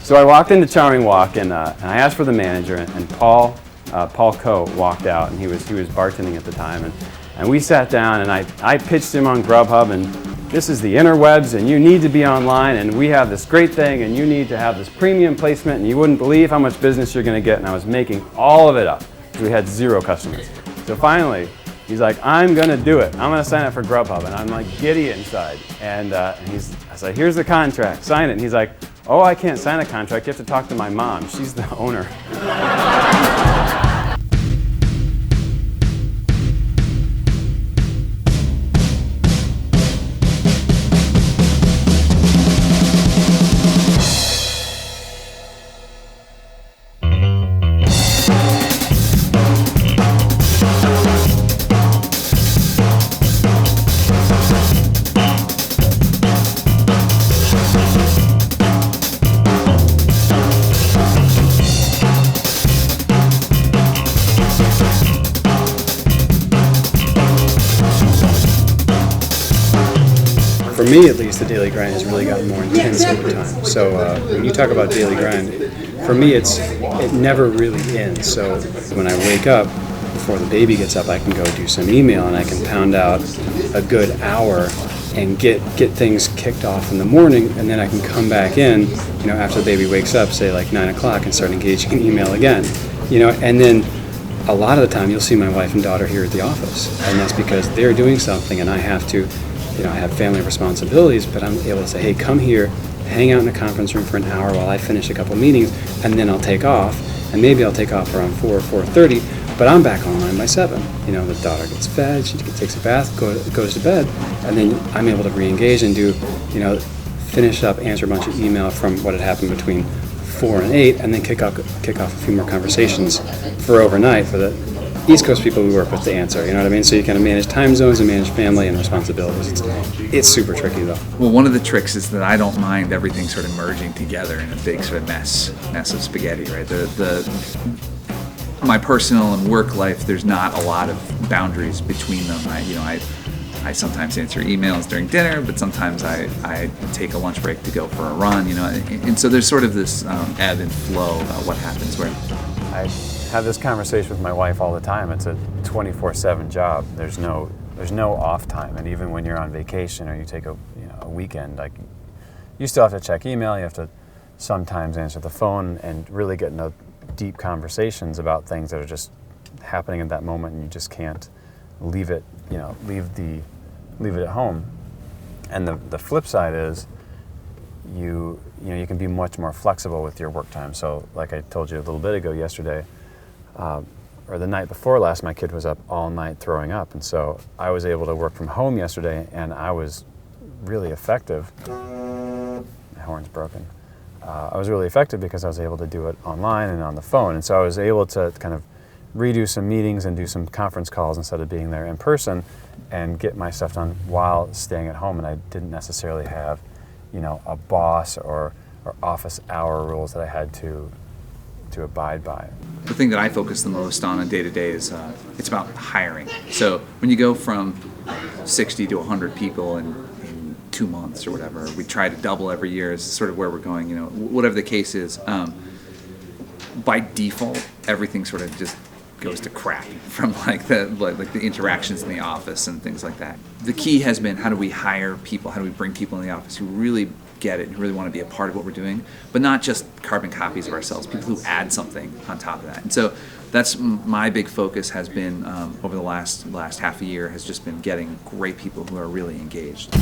So I walked into Charming Walk and I asked for the manager, and Paul Coe walked out, and he was bartending at the time, and we sat down, and I pitched him on GrubHub, and this is the interwebs, and you need to be online, and we have this great thing, and you need to have this premium placement, and you wouldn't believe how much business you're going to get, and I was making all of it up. We had 0 customers. So finally, he's like, I'm going to do it. I'm going to sign up for GrubHub, and I'm like giddy inside, and I was like, here's the contract, sign it, and he's like, oh, I can't sign a contract, you have to talk to my mom, she's the owner. For me, at least, the daily grind has really gotten more intense over time. So when you talk about daily grind, for me, it never really ends. So when I wake up, before the baby gets up, I can go do some email and I can pound out a good hour and get things kicked off in the morning, and then I can come back in, after the baby wakes up, say like 9 o'clock, and start engaging in email again, and then a lot of the time you'll see my wife and daughter here at the office, and that's because they're doing something and I have to, I have family responsibilities, but I'm able to say, hey, come here, hang out in the conference room for an hour while I finish a couple meetings, and then I'll take off, and maybe I'll take off around 4 or 4:30, but I'm back online by 7. The daughter gets fed, she takes a bath, goes to bed, and then I'm able to re-engage and do, finish up, answer a bunch of email from what had happened between 4 and 8, and then kick off a few more conversations for overnight for the East Coast people we work with to answer, you know what I mean? So you kind of manage time zones and manage family and responsibilities. It's super tricky though. Well, one of the tricks is that I don't mind everything sort of merging together in a big sort of mess of spaghetti, right? My personal and work life, there's not a lot of boundaries between them. I sometimes answer emails during dinner, but sometimes I take a lunch break to go for a run, and so there's sort of this ebb and flow about what happens where. I have this conversation with my wife all the time. It's a 24/7 job. There's no off time, and even when you're on vacation or you take a weekend, like you still have to check email. You have to sometimes answer the phone and really get into deep conversations about things that are just happening at that moment, and you just can't leave it at home. And the flip side is you can be much more flexible with your work time. So like I told you a little bit ago yesterday, or the night before last, my kid was up all night throwing up, and so I was able to work from home yesterday, and I was really effective. My horn's broken. I was really effective because I was able to do it online and on the phone, and so I was able to kind of redo some meetings and do some conference calls instead of being there in person, and get my stuff done while staying at home. And I didn't necessarily have, a boss or office hour rules that I had to abide by. The thing that I focus the most on a day-to-day is it's about hiring. So when you go from 60 to 100 people in 2 months or whatever, we try to double every year is sort of where we're going, whatever the case is. By default, everything sort of just goes to crap from the interactions in the office and things like that. The key has been, how do we hire people? How do we bring people in the office who really get it, who really want to be a part of what we're doing, but not just carbon copies of ourselves, people who add something on top of that. And so that's my big focus has been over the last half a year, has just been getting great people who are really engaged.